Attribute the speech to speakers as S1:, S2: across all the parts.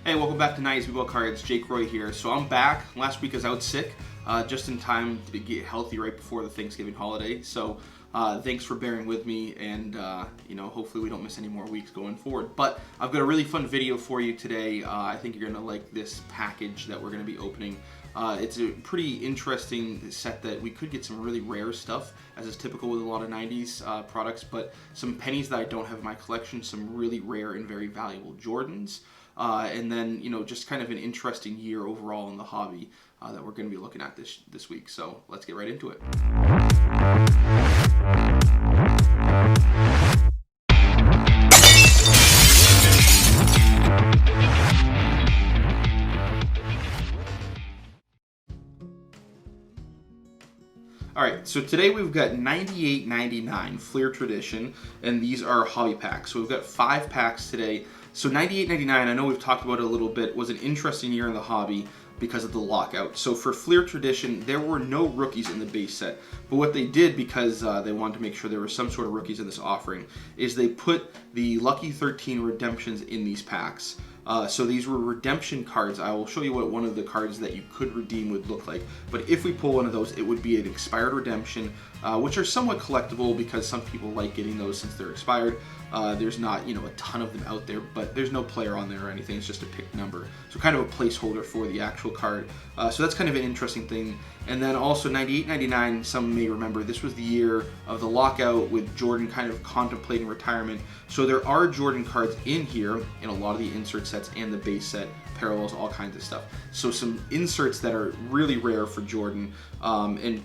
S1: Hey, welcome back to 90s Bball Cards. Jake Roy here. So I'm back. Last week I was out sick, just in time to get healthy right before the Thanksgiving holiday. So thanks for bearing with me, and hopefully we don't miss any more weeks going forward. But I've got a really fun video for you today. I think you're gonna like this package that we're gonna be opening. It's a pretty interesting set that we could get some really rare stuff, as is typical with a lot of 90s products, but some pennies that I don't have in my collection, some really rare and very valuable Jordans. And then, just kind of an interesting year overall in the hobby that we're going to be looking at this week. So let's get right into it. Alright, so today we've got $98.99 Fleer Tradtion, and these are hobby packs. So we've got 5 packs today. So $98.99, I know we've talked about it a little bit, was an interesting year in the hobby because of the lockout. So for Fleer Tradtion, there were no rookies in the base set. But what they did, because they wanted to make sure there were some sort of rookies in this offering, is they put the Lucky 13 redemptions in these packs. So these were redemption cards. I will show you what one of the cards that you could redeem would look like. But if we pull one of those, it would be an expired redemption, which are somewhat collectible because some people like getting those since they're expired. There's not, a ton of them out there, but there's no player on there or anything. It's just a picked number. So kind of a placeholder for the actual card. So that's kind of an interesting thing. And then also $98.99, some may remember, this was the year of the lockout with Jordan kind of contemplating retirement. So there are Jordan cards in here in a lot of the insert sets and the base set, parallels, all kinds of stuff. So some inserts that are really rare for Jordan, and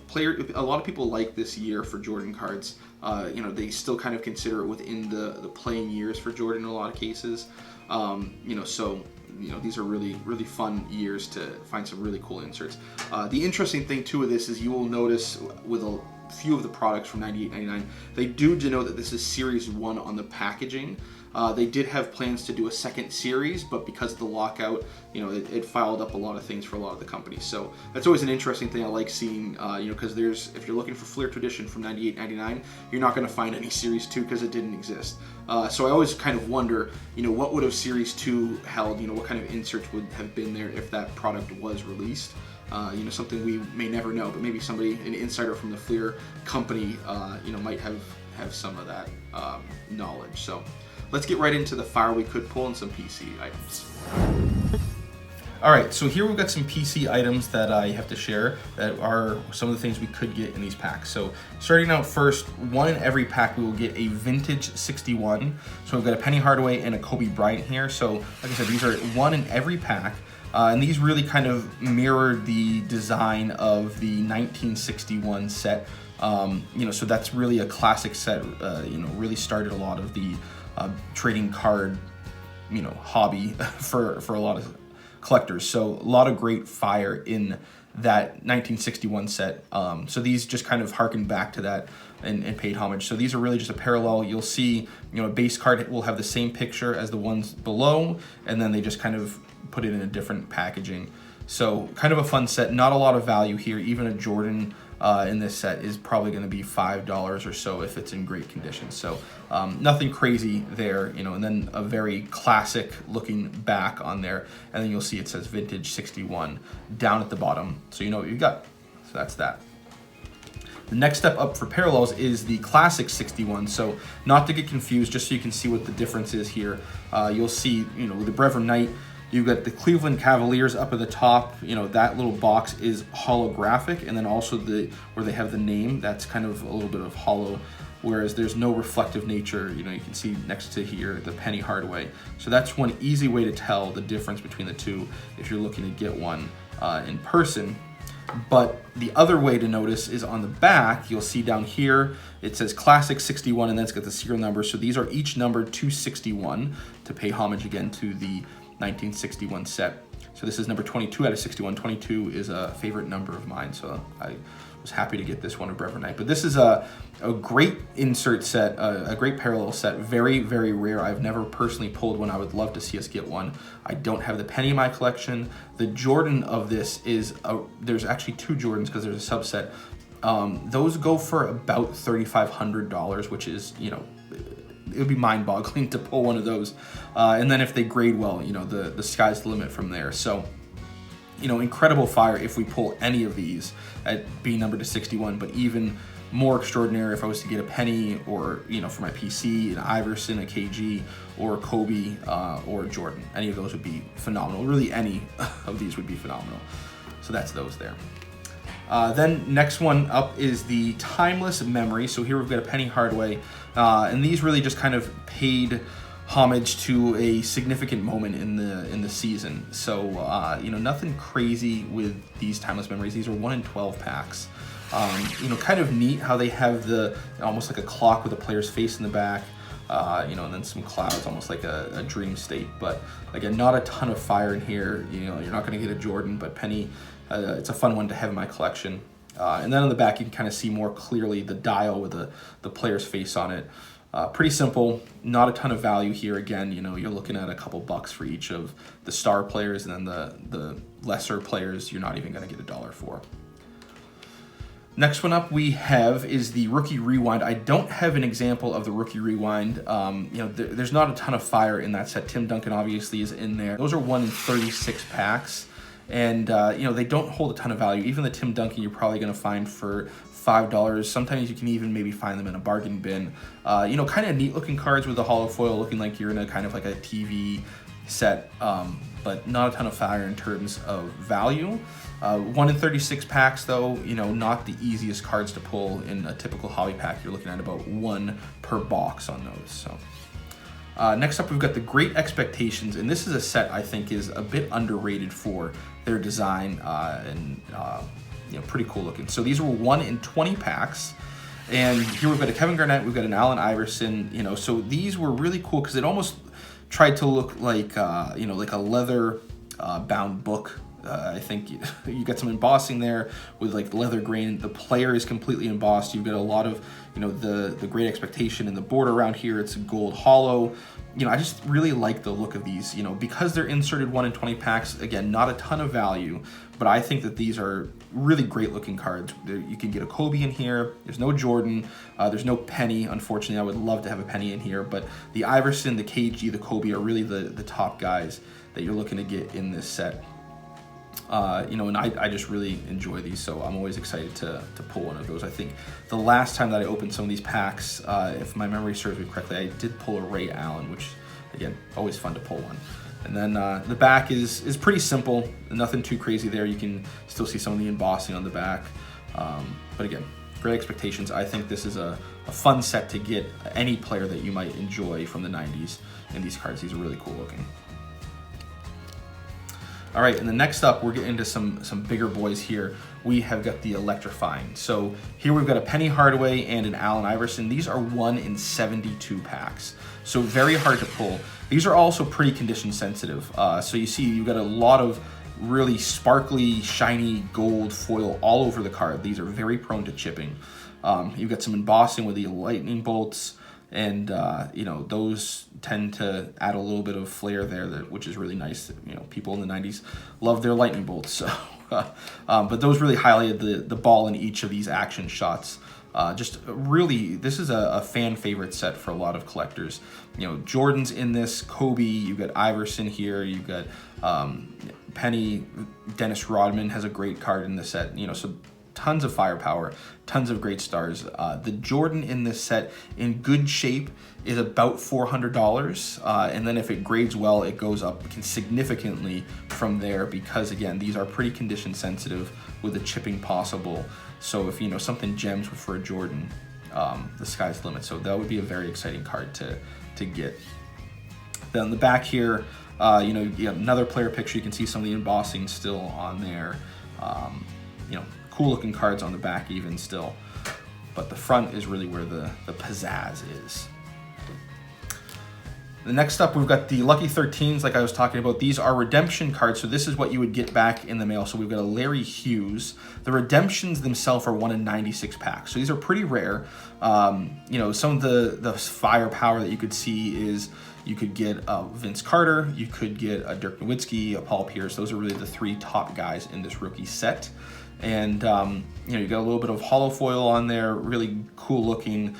S1: a lot of people like this year for Jordan cards. They still kind of consider it within the playing years for Jordan in a lot of cases. These are really fun years to find some really cool inserts. The interesting thing too with this is you will notice with a few of the products from $98.99, they do denote that this is Series 1 on the packaging. They did have plans to do a second series, but because of the lockout, it filed up a lot of things for a lot of the companies. So that's always an interesting thing I like seeing, because if you're looking for Fleer Tradtion from $98.99, you're not going to find any Series 2 because it didn't exist. So I always kind of wonder, what would have Series 2 held, what kind of inserts would have been there if that product was released. Something we may never know, but maybe an insider from the Fleer company, might have some of that knowledge. So let's get right into the fire we could pull and some PC items. Alright, so here we've got some PC items that I have to share that are some of the things we could get in these packs. So starting out first, one in every pack we will get a vintage 61. So we've got a Penny Hardaway and a Kobe Bryant here. So like I said, these are one in every pack. And these really kind of mirror the design of the 1961 set. So that's really a classic set, really started a lot of the trading card, hobby for a lot of collectors. So a lot of great fire in that 1961 set. So these just kind of harken back to that and paid homage. So these are really just a parallel. You'll see, a base card will have the same picture as the ones below, and then they just kind of put it in a different packaging. So kind of a fun set. Not a lot of value here. Even a Jordan in this set is probably going to be $5 or so if it's in great condition. So nothing crazy there, and then a very classic looking back on there. And then you'll see it says vintage 61 down at the bottom. So you know what you've got. So that's that. The next step up for parallels is the classic 61. So not to get confused, just so you can see what the difference is here. You'll see, with the Brevard Knight, you've got the Cleveland Cavaliers up at the top. That little box is holographic, and then also where they have the name, that's kind of a little bit of hollow, whereas there's no reflective nature. You can see next to here the Penny Hardaway. So that's one easy way to tell the difference between the two if you're looking to get one in person. But the other way to notice is on the back. You'll see down here it says classic 61, and then it's got the serial number. So these are each numbered to 61 to pay homage again to the 1961 set. So this is number 22 out of 61. 22 is a favorite number of mine, so I was happy to get this one of Brevard Knight. But this is a great insert set, a great parallel set, very, very rare. I've never personally pulled one. I would love to see us get one. I don't have the penny in my collection. The Jordan of this is, there's actually 2 Jordans because there's a subset. Those go for about $3,500, which is, it would be mind-boggling to pull one of those. And then if they grade well, you know, the sky's the limit from there. So, you know, incredible fire if we pull any of these at being numbered to 61, but even more extraordinary if I was to get a Penny, or, you know, for my PC, an Iverson, a KG, or a Kobe, or a Jordan. Any of those would be phenomenal. Really, any of these would be phenomenal. So that's those there. Then next one up is the Timeless Memory. So here we've got a Penny Hardaway, and these really just kind of paid homage to a significant moment in the season. So you know, nothing crazy with these Timeless Memories. These are 1 in 12 packs. You know, kind of neat how they have the almost like a clock with a player's face in the back. You know, and then some clouds, almost like a dream state. But again, not a ton of fire in here. You know, you're not going to get a Jordan, but Penny, it's a fun one to have in my collection. And then on the back, you can kind of see more clearly the dial with the player's face on it. Pretty simple, not a ton of value here. Again, you know, you're looking at a couple bucks for each of the star players, and then the lesser players, you're not even going to get $1 for. Next one up we have is the Rookie Rewind. I don't have an example of the Rookie Rewind. You know, there's not a ton of fire in that set. Tim Duncan obviously is in there. Those are 1 in 36 packs. And, you know, they don't hold a ton of value. Even the Tim Duncan you're probably going to find for $5. Sometimes you can even maybe find them in a bargain bin. You know, kind of neat looking cards with the hollow foil, looking like you're in a kind of like a TV set, but not a ton of fire in terms of value. 1 in 36 packs though, you know, not the easiest cards to pull in a typical hobby pack. You're looking at about 1 per box on those. So next up we've got the Great Expectations, and this is a set I think is a bit underrated for their design, and you know, pretty cool looking. So these were 1 in 20 packs, and here we've got a Kevin Garnett, we've got an Allen Iverson. You know, so these were really cool because it almost tried to look like you know, like a leather bound book. I think you got some embossing there with like leather grain. The player is completely embossed. You've got a lot of, you know, the Great Expectation in the border around here. It's gold hollow. You know, I just really like the look of these, you know, because they're inserted 1 in 20 packs. Again, not a ton of value, but I think that these are really great looking cards. You can get a Kobe in here. There's no Jordan. There's no Penny. Unfortunately, I would love to have a Penny in here, but the Iverson, the KG, the Kobe are really the top guys that you're looking to get in this set. You know, and I just really enjoy these, so I'm always excited to pull one of those. I think the last time that I opened some of these packs, if my memory serves me correctly, I did pull a Ray Allen, which, again, always fun to pull one. And then the back is pretty simple, nothing too crazy there. You can still see some of the embossing on the back. But again, Great Expectations. I think this is a fun set to get any player that you might enjoy from the 90s in these cards. These are really cool looking. All right, and then next up, we're getting into some bigger boys here. We have got the Electrifying. So here we've got a Penny Hardaway and an Allen Iverson. These are 1 in 72 packs, so very hard to pull. These are also pretty condition sensitive. So you see you've got a lot of really sparkly, shiny gold foil all over the card. These are very prone to chipping. You've got some embossing with the lightning bolts, and you know, those tend to add a little bit of flair there, which is really nice. You know, people in the 90s love their lightning bolts, so but those really highlighted the ball in each of these action shots. Just really, this is a fan favorite set for a lot of collectors. You know, Jordan's in this, Kobe, you've got Iverson here, you've got Penny. Dennis Rodman has a great card in the set, you know, so tons of firepower, tons of great stars. The Jordan in this set in good shape is about $400, and then if it grades well, it goes up significantly from there, because again, these are pretty condition sensitive with the chipping possible. So if, you know, something gems for a Jordan, the sky's the limit. So that would be a very exciting card to get. Then on the back here, you know, you have another player picture. You can see some of the embossing still on there. You know, cool looking cards on the back even still, but the front is really where the pizzazz is. The next up, we've got the Lucky 13s, like I was talking about. These are redemption cards, so this is what you would get back in the mail. So we've got a Larry Hughes. The redemptions themselves are 1 in 96 packs, so these are pretty rare. You know, some of the firepower that you could see is you could get Vince Carter, you could get a Dirk Nowitzki, a Paul Pierce. Those are really the 3 top guys in this rookie set. And you know, you got a little bit of hollow foil on there, really cool looking,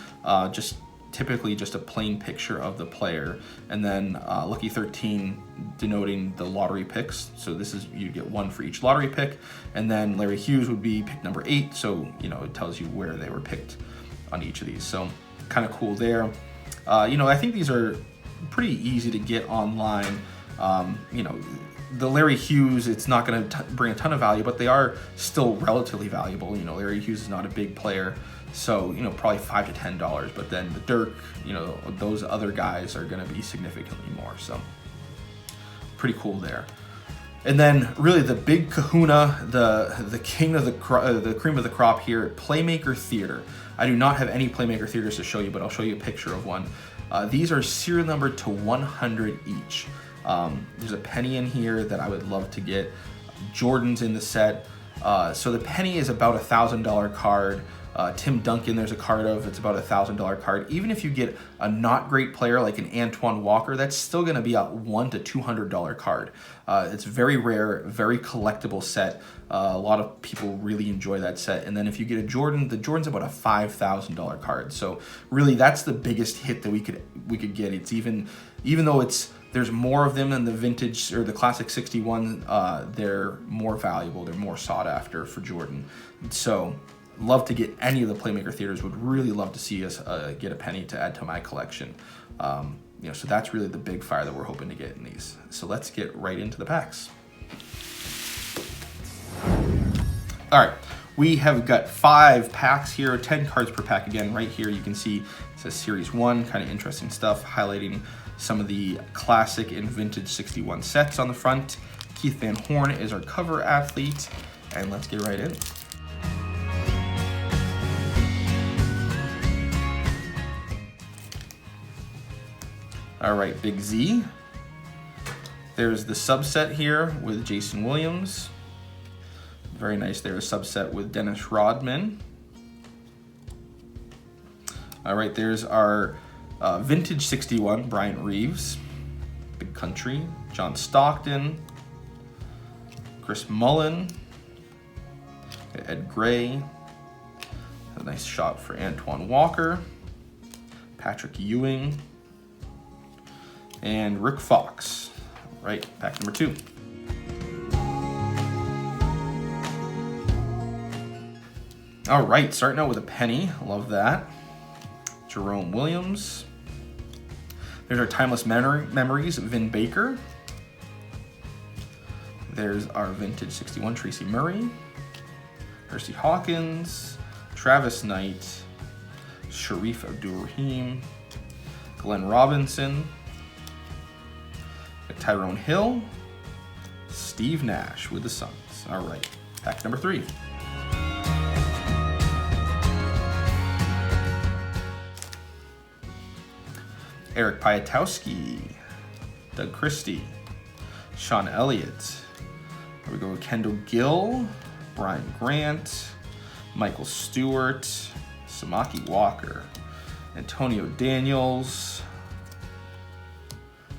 S1: just typically just a plain picture of the player, and then lucky 13 denoting the lottery picks. So this is, you get one for each lottery pick, and then Larry Hughes would be pick number 8. So you know, it tells you where they were picked on each of these. So kind of cool there. You know, I think these are pretty easy to get online. You know, the Larry Hughes, it's not going to bring a ton of value, but they are still relatively valuable. You know, Larry Hughes is not a big player, so, you know, probably $5 to $10. But then the Dirk, you know, those other guys are going to be significantly more. So pretty cool there. And then really the big kahuna, the king of the cream of the crop here, Playmaker Theater. I do not have any Playmaker Theaters to show you, but I'll show you a picture of one. These are serial numbered to 100 each. There's a penny in here that I would love to get. Jordan's in the set. So the penny is about $1,000 card. Tim Duncan, there's a card of, it's about $1,000 card. Even if you get a not great player like an Antoine Walker, that's still gonna be a $100 to $200 card. It's very rare, very collectible set. A lot of people really enjoy that set. And then if you get a Jordan, the Jordan's about a $5,000 card. So really that's the biggest hit that we could get. It's even though there's more of them than the vintage or the classic 61, they're more valuable, they're more sought after for Jordan. So love to get any of the Playmaker Theaters, would really love to see us get a penny to add to my collection. You know, so that's really the big fire that we're hoping to get in these. So let's get right into the packs. All right, we have got 5 packs here, 10 cards per pack. Again, right here you can see it says Series 1, kind of interesting stuff, highlighting some of the classic and vintage 61 sets on the front. Keith Van Horn is our cover athlete, and let's get right in. All right, Big Z. There's the subset here with Jason Williams. Very nice there, a subset with Dennis Rodman. All right, there's our vintage 61, Bryant Reeves. Big Country, John Stockton, Chris Mullin, Ed Gray. A nice shot for Antoine Walker, Patrick Ewing, and Rick Fox. Right, pack number 2. All right, starting out with a penny, love that. Jerome Williams. There's our Timeless Memories, Vin Baker. There's our vintage 61, Tracy Murray. Hersey Hawkins, Travis Knight, Sharif Abdul-Rahim, Glenn Robinson, Tyrone Hill, Steve Nash with the Suns. All right, pack number 3. Eric Piatowski, Doug Christie, Sean Elliott. Here we go with Kendall Gill, Brian Grant, Michael Stewart, Samaki Walker, Antonio Daniels,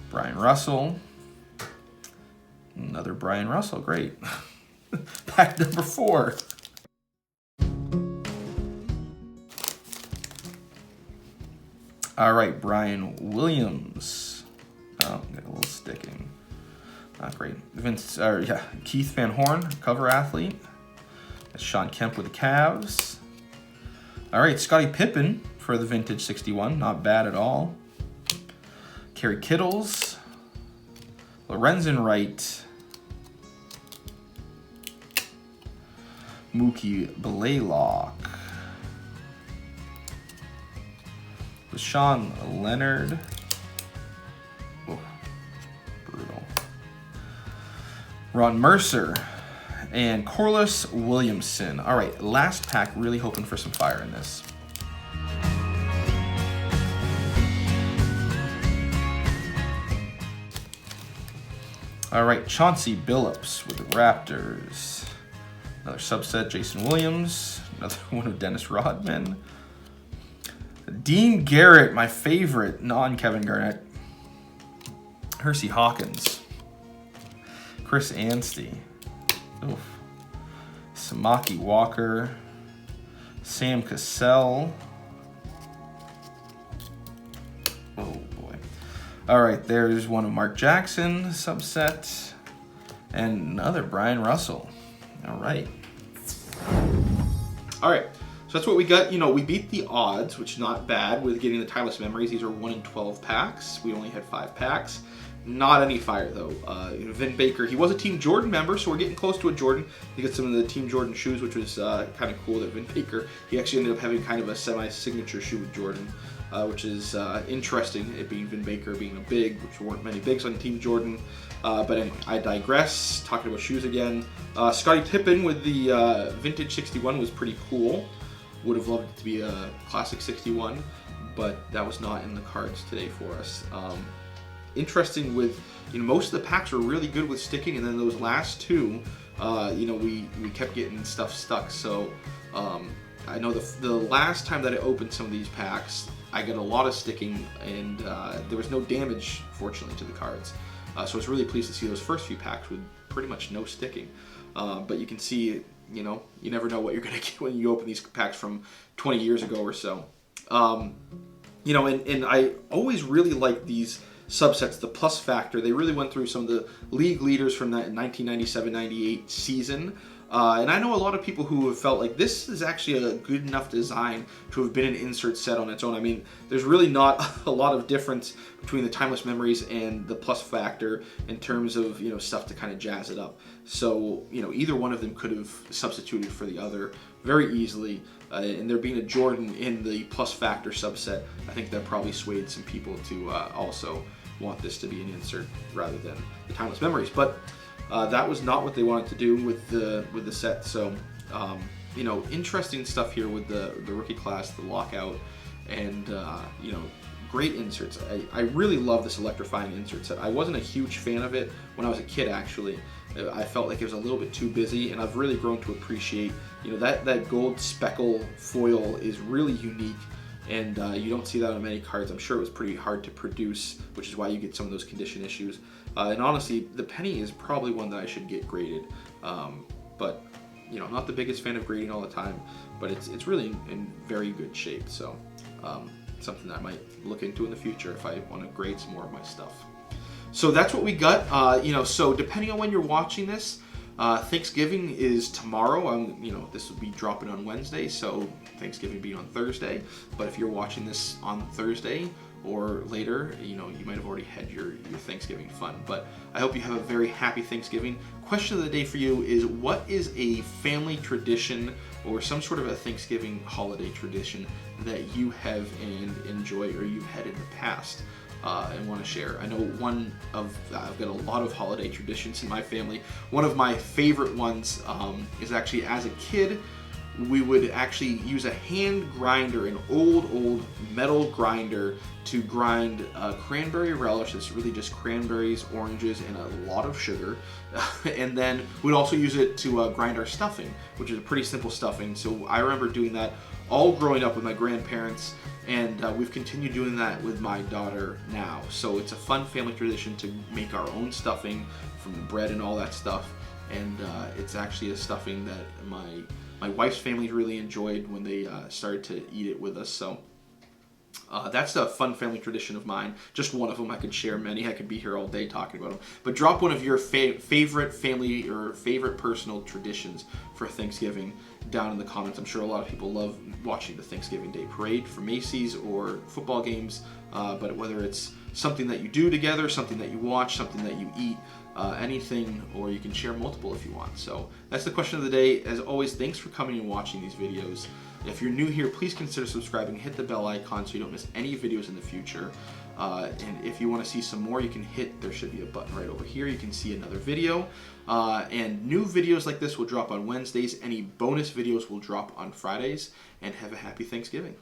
S1: Brian Russell, another Brian Russell, great. Pack number 4. All right, Brian Williams. Oh, got a little sticking. Not great. Keith Van Horn, cover athlete. That's Sean Kemp with the Cavs. All right, Scottie Pippen for the vintage 61, not bad at all. Kerry Kittles, Lorenzen Wright, Mookie Blaylock, Sean Leonard, oh, brutal, Ron Mercer, and Corliss Williamson. All right, last pack, really hoping for some fire in this. All right, Chauncey Billups with the Raptors. Another subset, Jason Williams. Another one of Dennis Rodman. Dean Garrett, my favorite, non-Kevin Garnett. Hersey Hawkins. Chris Anstey. Oof. Samaki Walker. Sam Cassell. All right, there's one of Mark Jackson subset, and another Brian Russell. All right. All right, so that's what we got. You know, we beat the odds, which is not bad with getting the Timeless Memories. These are 1 in 12 packs. We only had 5 packs. Not any fire though. Vin Baker, he was a Team Jordan member, so we're getting close to a Jordan. He got some of the Team Jordan shoes, which was kind of cool that Vin Baker, he actually ended up having kind of a semi-signature shoe with Jordan, which is interesting, it being Vin Baker being a big, which weren't many bigs on Team Jordan. But anyway, I digress, talking about shoes again. Scottie Pippen with the vintage 61 was pretty cool. Would have loved it to be a classic 61, but that was not in the cards today for us. Interesting with, you know, most of the packs were really good with sticking, and then those last two, you know, we kept getting stuff stuck. So I know the last time that I opened some of these packs, I got a lot of sticking, and there was no damage, fortunately, to the cards. So I was really pleased to see those first few packs with pretty much no sticking. But you can see, you know, you never know what you're going to get when you open these packs from 20 years ago or so. You know, and I always really like these subsets, the plus factor. They really went through some of the league leaders from that 1997-98 season. And I know a lot of people who have felt like this is actually a good enough design to have been an insert set on its own. I mean, there's really not a lot of difference between the Timeless Memories and the plus factor in terms of, you know, stuff to kind of jazz it up. So, you know, either one of them could have substituted for the other very easily. And there being a Jordan in the plus factor subset, I think that probably swayed some people to also want this to be an insert rather than the Timeless Memories. But that was not what they wanted to do with the set. So, you know, interesting stuff here with the rookie class, the lockout, and you know, great inserts. I really love this electrifying insert set. I wasn't a huge fan of it when I was a kid, actually. I felt like it was a little bit too busy, and I've really grown to appreciate, you know, that gold speckle foil is really unique, and you don't see that on many cards. I'm sure it was pretty hard to produce, which is why you get some of those condition issues. And honestly, the penny is probably one that I should get graded. But, you know, I'm not the biggest fan of grading all the time, but it's really in very good shape. So something that I might look into in the future if I want to grade some more of my stuff. So that's what we got. You know, so depending on when you're watching this, Thanksgiving is tomorrow. You know, this will be dropping on Wednesday, so Thanksgiving being on Thursday. But if you're watching this on Thursday or later, you know, you might have already had your Thanksgiving fun. But I hope you have a very happy Thanksgiving. Question of the day for you is, what is a family tradition or some sort of a Thanksgiving holiday tradition that you have and enjoy, or you've had in the past? And want to share. I know I've got a lot of holiday traditions in my family. One of my favorite ones is actually, as a kid, we would actually use a hand grinder, an old metal grinder, to grind cranberry relish. It's really just cranberries, oranges, and a lot of sugar. And then we'd also use it to grind our stuffing, which is a pretty simple stuffing. So I remember doing that all growing up with my grandparents, and we've continued doing that with my daughter now. So it's a fun family tradition to make our own stuffing from the bread and all that stuff. And it's actually a stuffing that my wife's family really enjoyed when they started to eat it with us. So that's a fun family tradition of mine. Just one of them. I could share many. I could be here all day talking about them. But drop one of your favorite family or favorite personal traditions for Thanksgiving down in the comments. I'm sure a lot of people love watching the Thanksgiving Day parade for Macy's or football games. But whether it's something that you do together, something that you watch, something that you eat, anything, or you can share multiple if you want. So that's the question of the day. As always, thanks for coming and watching these videos. If you're new here, please consider subscribing, hit the bell icon so you don't miss any videos in the future. And if you want to see some more, you can there should be a button right over here. You can see another video. And new videos like this will drop on Wednesdays. Any bonus videos will drop on Fridays. And have a happy Thanksgiving.